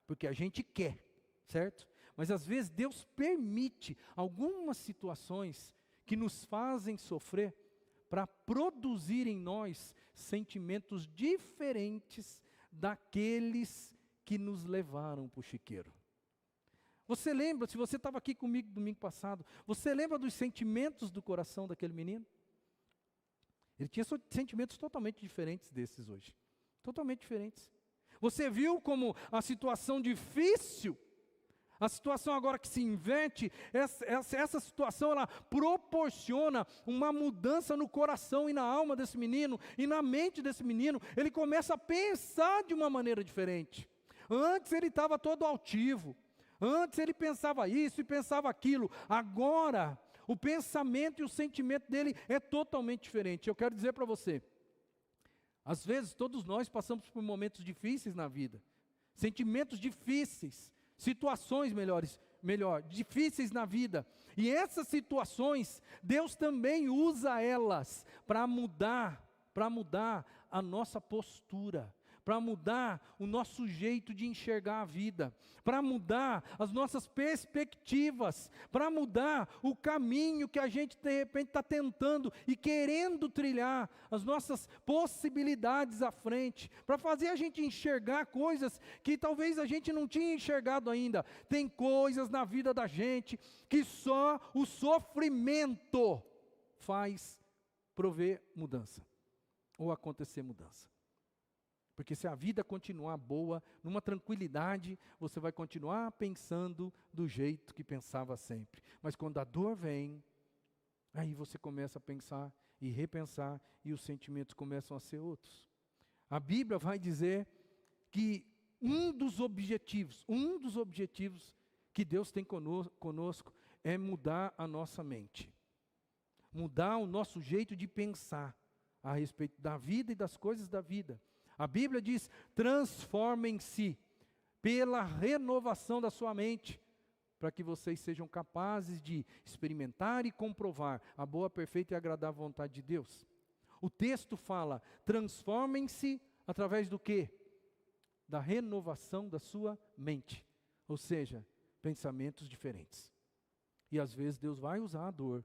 [SPEAKER 1] porque a gente quer, certo? Mas às vezes Deus permite algumas situações que nos fazem sofrer, para produzir em nós sentimentos diferentes daqueles que nos levaram para o chiqueiro. Você lembra, se você estava aqui comigo domingo passado, você lembra dos sentimentos do coração daquele menino? Ele tinha sentimentos totalmente diferentes desses hoje. Totalmente diferentes. Você viu como a situação difícil, A situação agora que se inverte, essa situação ela proporciona uma mudança no coração e na alma desse menino, e na mente desse menino. Ele começa a pensar de uma maneira diferente. Antes ele estava todo altivo, antes ele pensava isso e pensava aquilo. Agora, o pensamento e o sentimento dele é totalmente diferente. Eu quero dizer para você, às vezes todos nós passamos por momentos difíceis na vida, sentimentos difíceis, situações difíceis na vida. E essas situações, Deus também usa elas para mudar a nossa postura, para mudar o nosso jeito de enxergar a vida, para mudar as nossas perspectivas, para mudar o caminho que a gente de repente está tentando e querendo trilhar, as nossas possibilidades à frente, para fazer a gente enxergar coisas que talvez a gente não tinha enxergado ainda. Tem coisas na vida da gente que só o sofrimento faz prover mudança, ou acontecer mudança. Porque se a vida continuar boa, numa tranquilidade, você vai continuar pensando do jeito que pensava sempre. Mas quando a dor vem, aí você começa a pensar e repensar, e os sentimentos começam a ser outros. A Bíblia vai dizer que um dos objetivos que Deus tem conosco é mudar a nossa mente. Mudar o nosso jeito de pensar a respeito da vida e das coisas da vida. A Bíblia diz: transformem-se pela renovação da sua mente, para que vocês sejam capazes de experimentar e comprovar a boa, perfeita e agradável vontade de Deus. O texto fala: transformem-se através do quê? Da renovação da sua mente, ou seja, pensamentos diferentes. E às vezes Deus vai usar a dor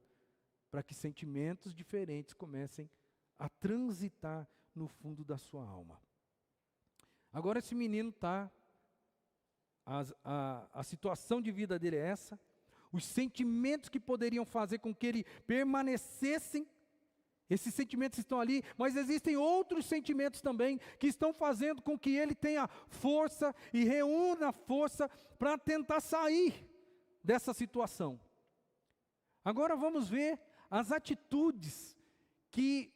[SPEAKER 1] para que sentimentos diferentes comecem a transitar no fundo da sua alma. Agora esse menino está, a situação de vida dele é essa, os sentimentos que poderiam fazer com que ele permanecessem, esses sentimentos estão ali, mas existem outros sentimentos também que estão fazendo com que ele tenha força e reúna força para tentar sair dessa situação. Agora vamos ver as atitudes que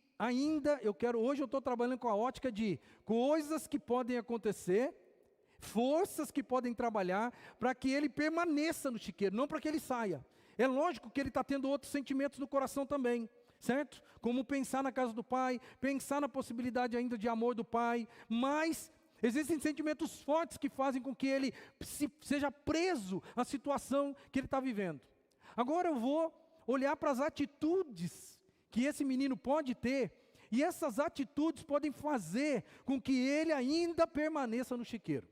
[SPEAKER 1] hoje eu estou trabalhando com a ótica de coisas que podem acontecer, forças que podem trabalhar para que ele permaneça no chiqueiro, não para que ele saia. É lógico que ele está tendo outros sentimentos no coração também, certo? Como pensar na casa do pai, pensar na possibilidade ainda de amor do pai, mas existem sentimentos fortes que fazem com que ele seja preso à situação que ele está vivendo. Agora eu vou olhar para as atitudes que esse menino pode ter, e essas atitudes podem fazer com que ele ainda permaneça no chiqueiro.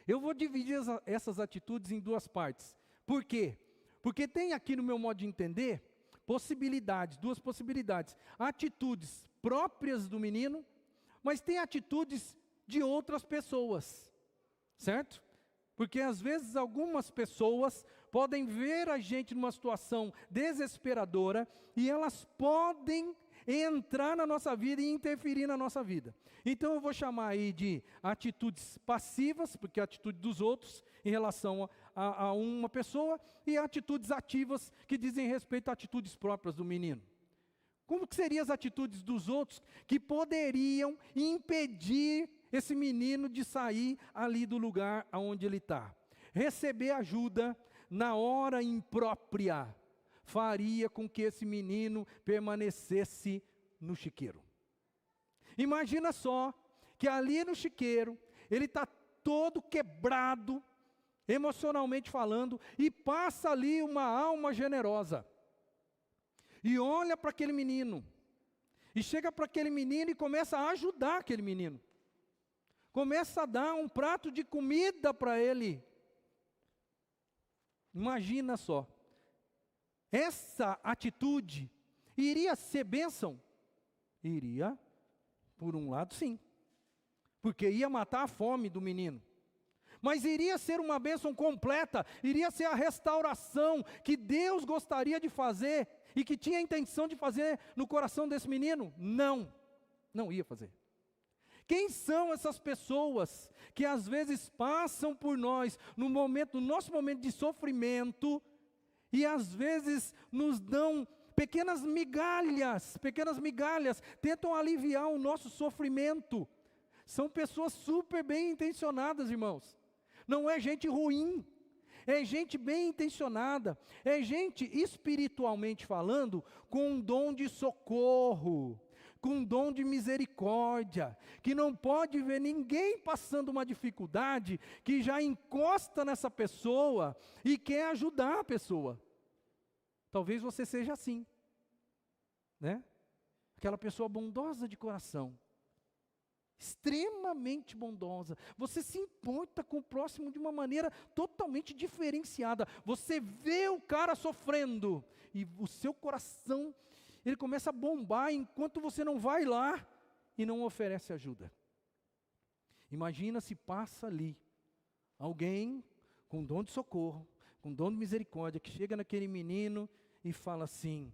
[SPEAKER 1] Eu vou dividir essas atitudes em duas partes. Por quê? Porque tem aqui no meu modo de entender, duas possibilidades. Atitudes próprias do menino, mas tem atitudes de outras pessoas, certo? Porque às vezes algumas pessoas podem ver a gente numa situação desesperadora e elas podem entrar na nossa vida e interferir na nossa vida. Então eu vou chamar aí de atitudes passivas, porque é a atitude dos outros em relação a uma pessoa, e atitudes ativas que dizem respeito a atitudes próprias do menino. Como que seriam as atitudes dos outros que poderiam impedir esse menino de sair ali do lugar onde ele está? Receber ajuda na hora imprópria faria com que esse menino permanecesse no chiqueiro. Imagina só que ali no chiqueiro ele está todo quebrado, emocionalmente falando, e passa ali uma alma generosa e olha para aquele menino e chega para aquele menino e começa a ajudar aquele menino, começa a dar um prato de comida para ele. Imagina só, essa atitude iria ser bênção? Iria, por um lado sim, porque ia matar a fome do menino. Mas iria ser uma bênção completa, iria ser a restauração que Deus gostaria de fazer e que tinha a intenção de fazer no coração desse menino? Não ia fazer. Quem são essas pessoas que às vezes passam por nós no nosso momento de sofrimento, e às vezes nos dão pequenas migalhas, tentam aliviar o nosso sofrimento. São pessoas super bem intencionadas, irmãos. Não é gente ruim, é gente bem intencionada, é gente espiritualmente falando com um dom de socorro, com um dom de misericórdia, que não pode ver ninguém passando uma dificuldade, que já encosta nessa pessoa e quer ajudar a pessoa. Talvez você seja assim, né? Aquela pessoa bondosa de coração, extremamente bondosa. Você se importa com o próximo de uma maneira totalmente diferenciada. Você vê o cara sofrendo e o seu coração, ele começa a bombar enquanto você não vai lá e não oferece ajuda. Imagina se passa ali alguém com dom de socorro, com dom de misericórdia, que chega naquele menino e fala assim: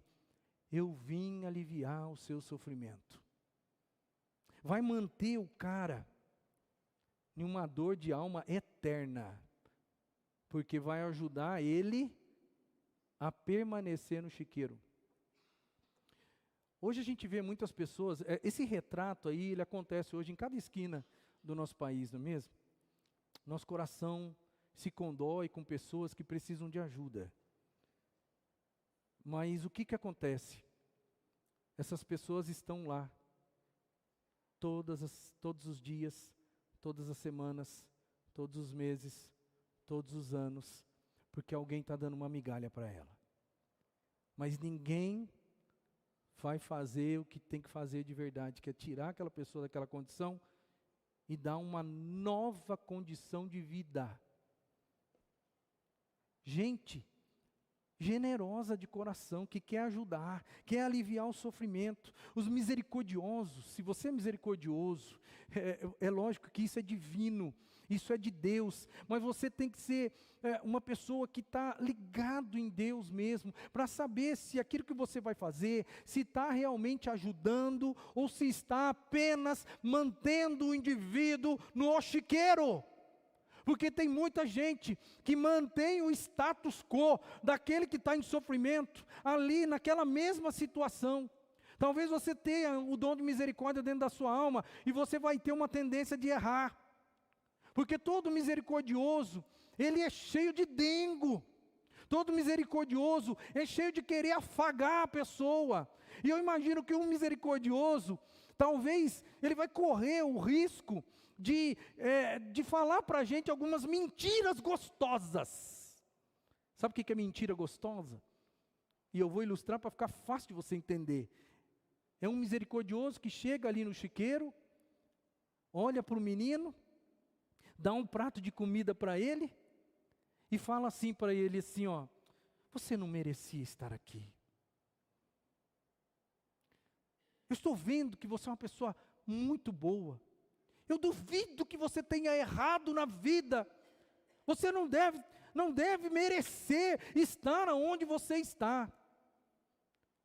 [SPEAKER 1] eu vim aliviar o seu sofrimento. Vai manter o cara em uma dor de alma eterna, porque vai ajudar ele a permanecer no chiqueiro. Hoje a gente vê muitas pessoas, esse retrato aí, ele acontece hoje em cada esquina do nosso país, não é mesmo? Nosso coração se condói com pessoas que precisam de ajuda. Mas o que acontece? Essas pessoas estão lá, todos os dias, todas as semanas, todos os meses, todos os anos, porque alguém está dando uma migalha para ela. Mas ninguém vai fazer o que tem que fazer de verdade, que é tirar aquela pessoa daquela condição e dar uma nova condição de vida. Gente generosa de coração, que quer ajudar, quer aliviar o sofrimento. Os misericordiosos, se você é misericordioso, é lógico que isso é divino, isso é de Deus, mas você tem que ser uma pessoa que está ligado em Deus mesmo, para saber se aquilo que você vai fazer, se está realmente ajudando, ou se está apenas mantendo o indivíduo no chiqueiro. Porque tem muita gente que mantém o status quo daquele que está em sofrimento, ali naquela mesma situação. Talvez você tenha o dom de misericórdia dentro da sua alma, e você vai ter uma tendência de errar. Porque todo misericordioso, ele é cheio de dengo. Todo misericordioso é cheio de querer afagar a pessoa. E eu imagino que um misericordioso, talvez ele vai correr o risco de falar para a gente algumas mentiras gostosas. Sabe o que é mentira gostosa? E eu vou ilustrar para ficar fácil de você entender. É um misericordioso que chega ali no chiqueiro, olha para o menino, dá um prato de comida para ele, e fala assim para ele assim, ó: você não merecia estar aqui. Eu estou vendo que você é uma pessoa muito boa. Eu duvido que você tenha errado na vida. Você não deve merecer estar onde você está.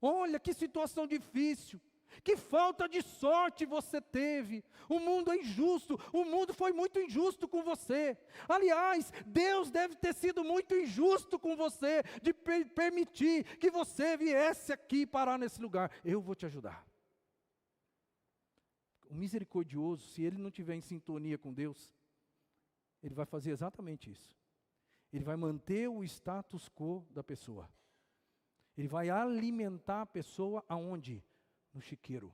[SPEAKER 1] Olha que situação difícil. Que falta de sorte você teve. O mundo é injusto. O mundo foi muito injusto com você. Aliás, Deus deve ter sido muito injusto com você, de permitir que você viesse aqui parar nesse lugar. Eu vou te ajudar. O misericordioso, se ele não estiver em sintonia com Deus, ele vai fazer exatamente isso. Ele vai manter o status quo da pessoa. Ele vai alimentar a pessoa aonde? No chiqueiro.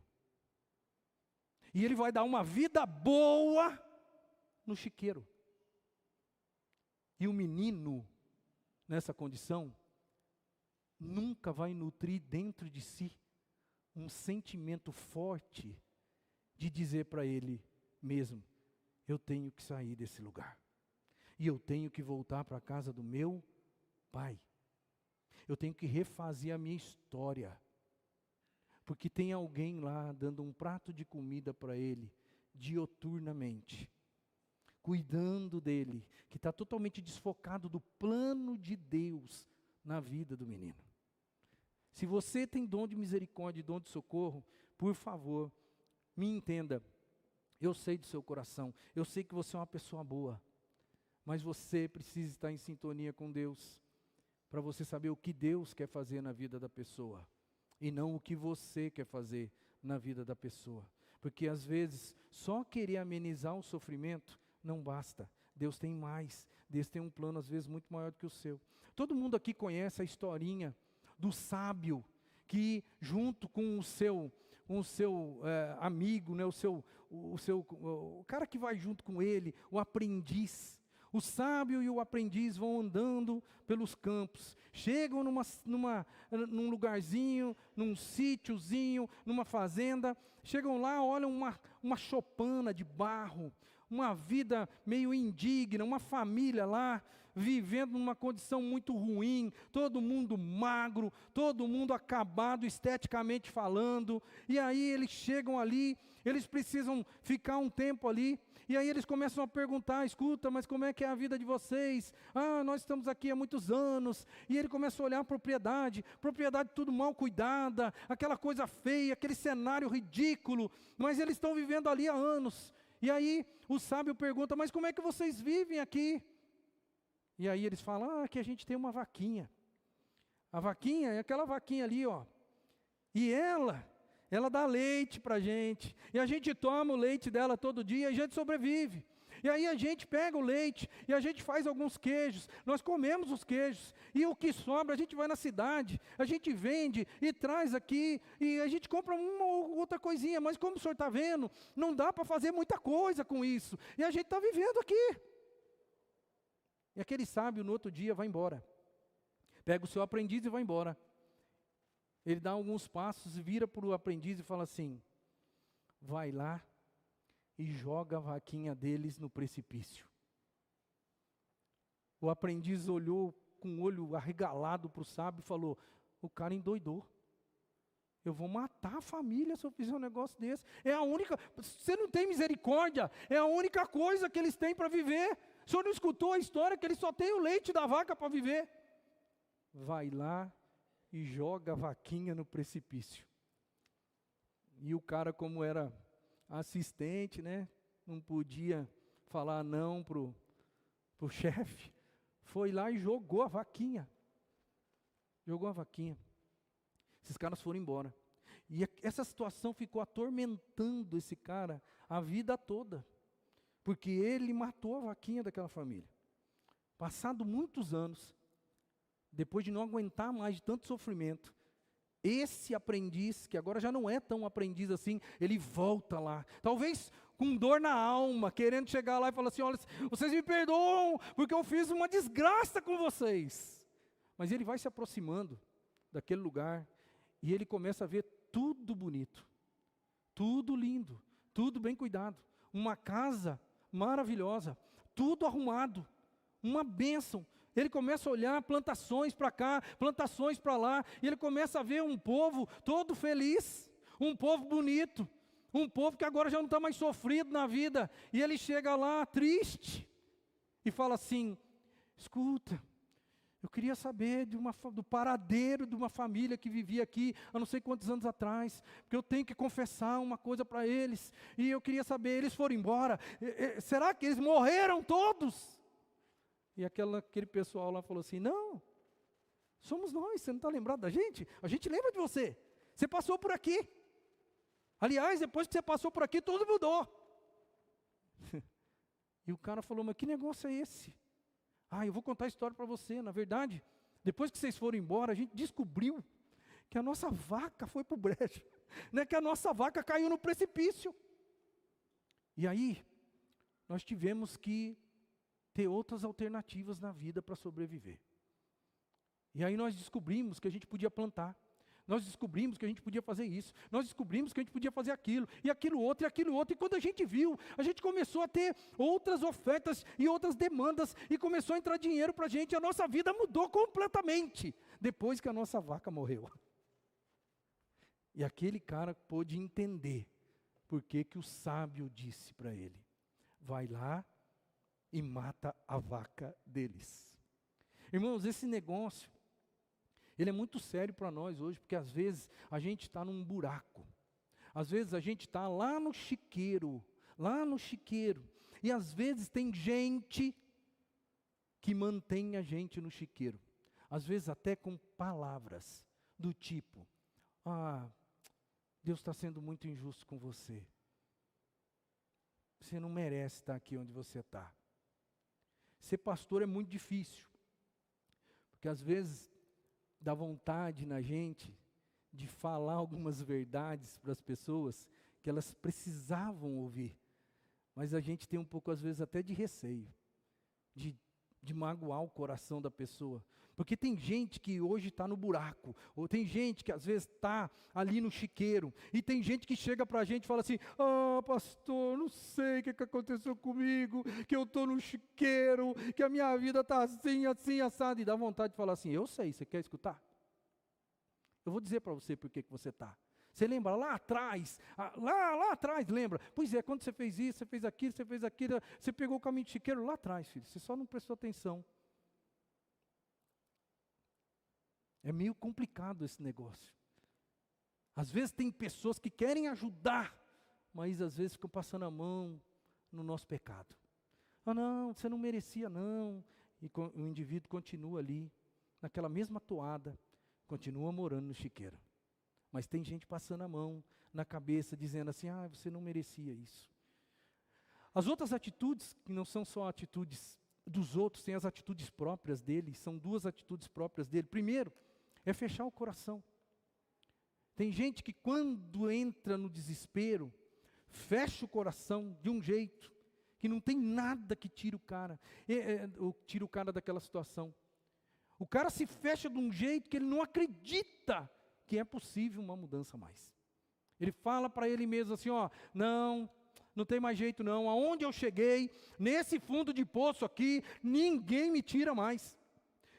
[SPEAKER 1] E ele vai dar uma vida boa no chiqueiro. E o menino, nessa condição, nunca vai nutrir dentro de si um sentimento forte de dizer para ele mesmo: eu tenho que sair desse lugar, e eu tenho que voltar para a casa do meu pai, eu tenho que refazer a minha história, porque tem alguém lá dando um prato de comida para ele, dioturnamente, cuidando dele, que está totalmente desfocado do plano de Deus na vida do menino. Se você tem dom de misericórdia e dom de socorro, por favor, me entenda, Eu sei do seu coração, eu sei que você é uma pessoa boa, mas você precisa estar em sintonia com Deus, para você saber o que Deus quer fazer na vida da pessoa, e não o que você quer fazer na vida da pessoa. Porque às vezes, só querer amenizar o sofrimento não basta. Deus tem mais, Deus tem um plano às vezes muito maior do que o seu. Todo mundo aqui conhece a historinha do sábio, que junto com o seu amigo, né, o cara que vai junto com ele, o aprendiz. O sábio e o aprendiz vão andando pelos campos, chegam num lugarzinho, num sítiozinho, numa fazenda, chegam lá, olham uma choupana de barro, uma vida meio indigna, uma família lá, vivendo numa condição muito ruim, todo mundo magro, todo mundo acabado esteticamente falando, e aí eles chegam ali, eles precisam ficar um tempo ali, e aí eles começam a perguntar, escuta, mas como é que é a vida de vocês? Ah, nós estamos aqui há muitos anos, e ele começa a olhar a propriedade tudo mal cuidada, aquela coisa feia, aquele cenário ridículo, mas eles estão vivendo ali há anos, e aí o sábio pergunta, mas como é que vocês vivem aqui? E aí eles falam, que a gente tem uma vaquinha. A vaquinha é aquela vaquinha ali, ó. E ela dá leite para a gente. E a gente toma o leite dela todo dia e a gente sobrevive. E aí a gente pega o leite e a gente faz alguns queijos. Nós comemos os queijos. E o que sobra a gente vai na cidade. A gente vende e traz aqui. E a gente compra uma ou outra coisinha. Mas como o senhor está vendo, não dá para fazer muita coisa com isso. E a gente está vivendo aqui. E aquele sábio no outro dia vai embora. Pega o seu aprendiz e vai embora. Ele dá alguns passos e vira para o aprendiz e fala assim, vai lá e joga a vaquinha deles no precipício. O aprendiz olhou com o olho arregalado para o sábio e falou, o cara endoidou. Eu vou matar a família se eu fizer um negócio desse. É a única, você não tem misericórdia, é a única coisa que eles têm para viver. O senhor não escutou a história que eles só têm o leite da vaca para viver? Vai lá e joga a vaquinha no precipício. E o cara, como era assistente, né, não podia falar não pro chefe, foi lá e jogou a vaquinha. Jogou a vaquinha. Esses caras foram embora. E essa situação ficou atormentando esse cara a vida toda. Porque ele matou a vaquinha daquela família. Passado muitos anos, depois de não aguentar mais de tanto sofrimento, esse aprendiz, que agora já não é tão aprendiz assim, ele volta lá. Talvez com dor na alma, querendo chegar lá e falar assim, olha, vocês me perdoam, porque eu fiz uma desgraça com vocês. Mas ele vai se aproximando daquele lugar, e ele começa a ver tudo bonito, tudo lindo, tudo bem cuidado. Uma casa maravilhosa, tudo arrumado, uma bênção. Ele começa a olhar plantações para cá, plantações para lá, e ele começa a ver um povo todo feliz, um povo bonito, um povo que agora já não está mais sofrido na vida, e ele chega lá triste, e fala assim, escuta, eu queria saber do paradeiro de uma família que vivia aqui há não sei quantos anos atrás, porque eu tenho que confessar uma coisa para eles, e eu queria saber, eles foram embora, será que eles morreram todos? E aquele pessoal lá falou assim, não, somos nós, você não está lembrado da gente? A gente lembra de você, você passou por aqui, aliás, depois que você passou por aqui, tudo mudou. E o cara falou, mas que negócio é esse? Eu vou contar a história para você. Na verdade, depois que vocês foram embora, a gente descobriu que a nossa vaca foi para o brejo, né? Que a nossa vaca caiu no precipício. E aí, nós tivemos que ter outras alternativas na vida para sobreviver. E aí nós descobrimos que a gente podia plantar. Nós descobrimos que a gente podia fazer isso, nós descobrimos que a gente podia fazer aquilo, e aquilo outro, e quando a gente viu, a gente começou a ter outras ofertas e outras demandas, e começou a entrar dinheiro para a gente, e a nossa vida mudou completamente, depois que a nossa vaca morreu. E aquele cara pôde entender, por que o sábio disse para ele, vai lá e mata a vaca deles. Irmãos, esse negócio, ele é muito sério para nós hoje, porque às vezes a gente está num buraco, às vezes a gente está lá no chiqueiro, lá no chiqueiro. E às vezes tem gente que mantém a gente no chiqueiro. Às vezes até com palavras do tipo: ah, Deus está sendo muito injusto com você. Você não merece estar aqui onde você está. Ser pastor é muito difícil. Porque às vezes dá vontade na gente de falar algumas verdades para as pessoas que elas precisavam ouvir. Mas a gente tem um pouco, às vezes, até de receio, de magoar o coração da pessoa. Porque tem gente que hoje está no buraco, ou tem gente que às vezes está ali no chiqueiro, e tem gente que chega para a gente e fala assim: ah, pastor, não sei o que aconteceu comigo, que eu estou no chiqueiro, que a minha vida está assim, assim, assado, e dá vontade de falar assim: eu sei, você quer escutar? Eu vou dizer para você por que você está. Você lembra lá atrás, lá atrás, lembra? Pois é, quando você fez isso, você fez aquilo, você pegou o caminho de chiqueiro lá atrás, filho, você só não prestou atenção. É meio complicado esse negócio. Às vezes tem pessoas que querem ajudar, mas às vezes ficam passando a mão no nosso pecado. Ah, não, você não merecia não. E o indivíduo continua ali, naquela mesma toada, continua morando no chiqueiro. Mas tem gente passando a mão na cabeça, dizendo assim: ah, você não merecia isso. As outras atitudes, que não são só atitudes dos outros, tem as atitudes próprias dele, são duas atitudes próprias dele. Primeiro, é fechar o coração. Tem gente que quando entra no desespero, fecha o coração de um jeito, que não tem nada que tire o cara daquela situação. O cara se fecha de um jeito que ele não acredita que é possível uma mudança mais. Ele fala para ele mesmo assim: ó, não tem mais jeito não, aonde eu cheguei, nesse fundo de poço aqui, ninguém me tira mais.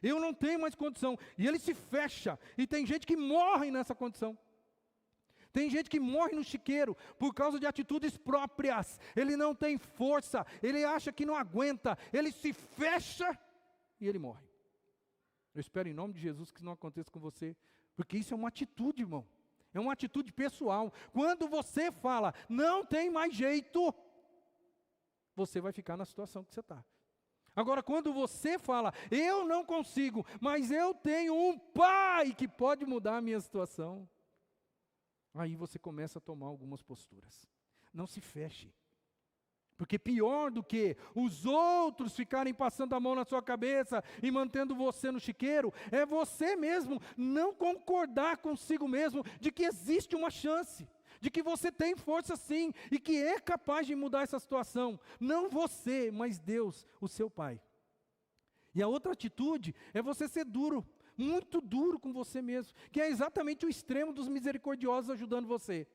[SPEAKER 1] Eu não tenho mais condição. E ele se fecha, e tem gente que morre nessa condição. Tem gente que morre no chiqueiro por causa de atitudes próprias. Ele não tem força, ele acha que não aguenta, ele se fecha e ele morre. Eu espero em nome de Jesus que isso não aconteça com você, porque isso é uma atitude, irmão. É uma atitude pessoal. Quando você fala: não tem mais jeito, você vai ficar na situação que você está. Agora, quando você fala: eu não consigo, mas eu tenho um pai que pode mudar a minha situação, aí você começa a tomar algumas posturas. Não se feche. Porque pior do que os outros ficarem passando a mão na sua cabeça e mantendo você no chiqueiro, é você mesmo não concordar consigo mesmo de que existe uma chance, de que você tem força sim, e que é capaz de mudar essa situação. Não você, mas Deus, o seu Pai. E a outra atitude é você ser duro, muito duro com você mesmo, que é exatamente o extremo dos misericordiosos ajudando você.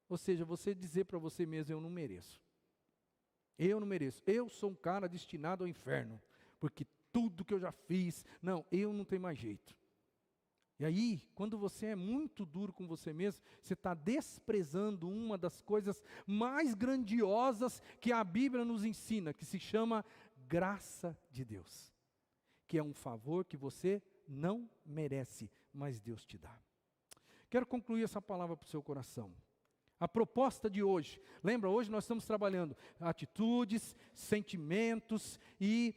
[SPEAKER 1] Ou seja, você dizer para você mesmo: eu não mereço. Eu não mereço, eu sou um cara destinado ao inferno, porque tudo que eu já fiz, eu não tenho mais jeito. E aí, quando você é muito duro com você mesmo, você está desprezando uma das coisas mais grandiosas que a Bíblia nos ensina, que se chama graça de Deus, que é um favor que você não merece, mas Deus te dá. Quero concluir essa palavra para o seu coração. A proposta de hoje, lembra, hoje nós estamos trabalhando atitudes, sentimentos e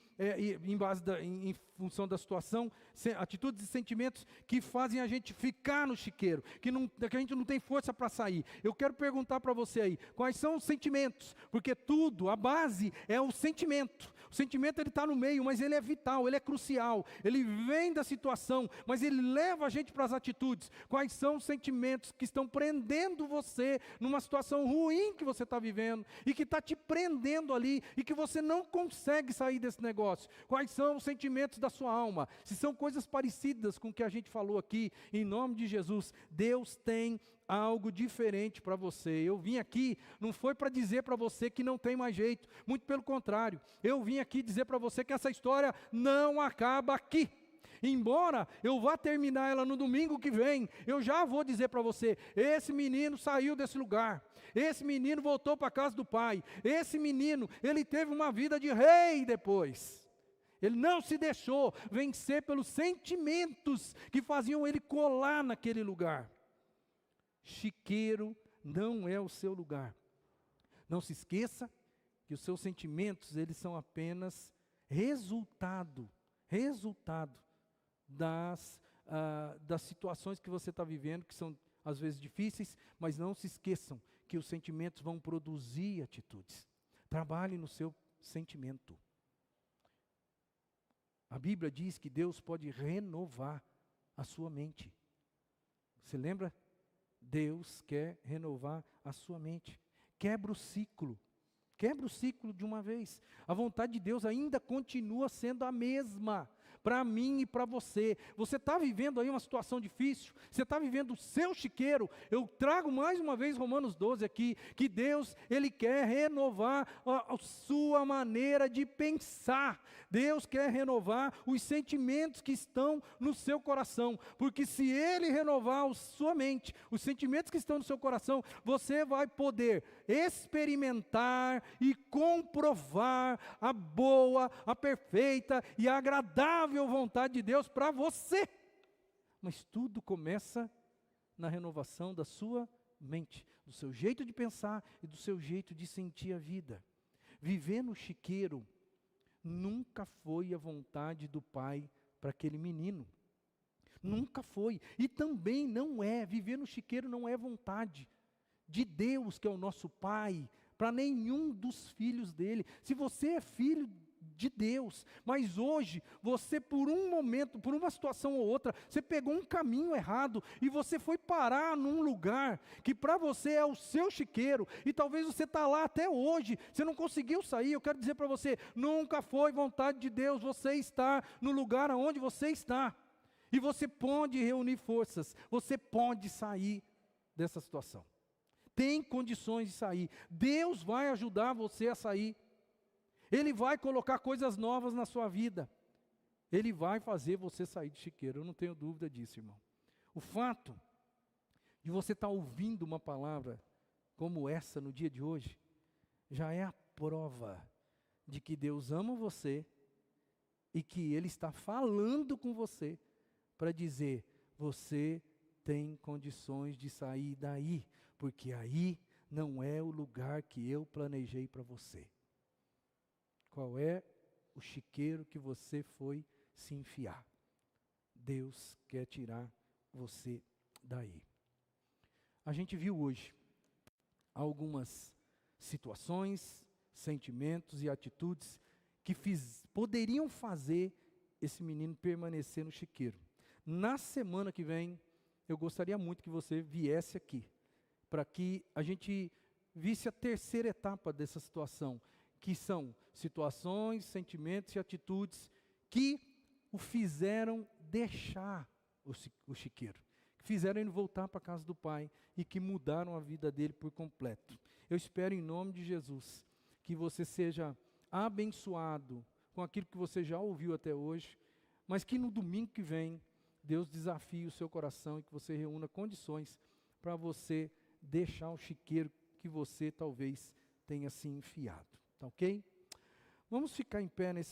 [SPEAKER 1] em função da situação, atitudes e sentimentos que fazem a gente ficar no chiqueiro, que a gente não tem força para sair. Eu quero perguntar para você aí, quais são os sentimentos? Porque tudo, a base é o sentimento. O sentimento ele está no meio, mas ele é vital, ele é crucial. Ele vem da situação, mas ele leva a gente para as atitudes. Quais são os sentimentos que estão prendendo você numa situação ruim que você está vivendo e que está te prendendo ali e que você não consegue sair desse negócio? Quais são os sentimentos da sua alma? Se são coisas parecidas com o que a gente falou aqui, em nome de Jesus, Deus tem algo diferente para você. Eu vim aqui, não foi para dizer para você que não tem mais jeito, muito pelo contrário, eu vim aqui dizer para você que essa história não acaba aqui. Embora eu vá terminar ela no domingo que vem, eu já vou dizer para você: esse menino saiu desse lugar, esse menino voltou para a casa do pai, esse menino, ele teve uma vida de rei depois. Ele não se deixou vencer pelos sentimentos que faziam ele colar naquele lugar. Chiqueiro não é o seu lugar. Não se esqueça que os seus sentimentos, eles são apenas resultado das situações que você está vivendo, que são às vezes difíceis, mas não se esqueçam que os sentimentos vão produzir atitudes. Trabalhe no seu sentimento. A Bíblia diz que Deus pode renovar a sua mente. Você lembra? Deus quer renovar a sua mente. Quebra o ciclo de uma vez. A vontade de Deus ainda continua sendo a mesma, para mim e para você. Você está vivendo aí uma situação difícil, você está vivendo o seu chiqueiro. Eu trago mais uma vez Romanos 12 aqui, que Deus, Ele quer renovar a sua maneira de pensar. Deus quer renovar os sentimentos que estão no seu coração, porque se Ele renovar a sua mente, os sentimentos que estão no seu coração, você vai poder experimentar e comprovar a boa, a perfeita e a agradável vontade de Deus para você. Mas tudo começa na renovação da sua mente, do seu jeito de pensar e do seu jeito de sentir a vida. Viver no chiqueiro nunca foi a vontade do Pai para aquele menino. Nunca foi. E também não é, viver no chiqueiro não é vontade de Deus, que é o nosso Pai, para nenhum dos filhos dele. Se você é filho de Deus, mas hoje você por um momento, por uma situação ou outra, você pegou um caminho errado e você foi parar num lugar que para você é o seu chiqueiro, e talvez você está lá até hoje, você não conseguiu sair. Eu quero dizer para você, nunca foi vontade de Deus você estar no lugar onde você está, e você pode reunir forças, você pode sair dessa situação. Tem condições de sair. Deus vai ajudar você a sair. Ele vai colocar coisas novas na sua vida. Ele vai fazer você sair de chiqueiro. Eu não tenho dúvida disso, irmão. O fato de você estar ouvindo uma palavra como essa no dia de hoje, já é a prova de que Deus ama você e que Ele está falando com você para dizer, você tem condições de sair daí, porque aí não é o lugar que eu planejei para você. Qual é o chiqueiro que você foi se enfiar? Deus quer tirar você daí. A gente viu hoje algumas situações, sentimentos e atitudes que poderiam fazer esse menino permanecer no chiqueiro. Na semana que vem, eu gostaria muito que você viesse aqui, para que a gente visse a terceira etapa dessa situação, que são situações, sentimentos e atitudes que o fizeram deixar o chiqueiro, que fizeram ele voltar para a casa do Pai e que mudaram a vida dele por completo. Eu espero em nome de Jesus que você seja abençoado com aquilo que você já ouviu até hoje, mas que no domingo que vem Deus desafie o seu coração e que você reúna condições para você deixar o chiqueiro que você talvez tenha se enfiado. Tá ok? Vamos ficar em pé nesse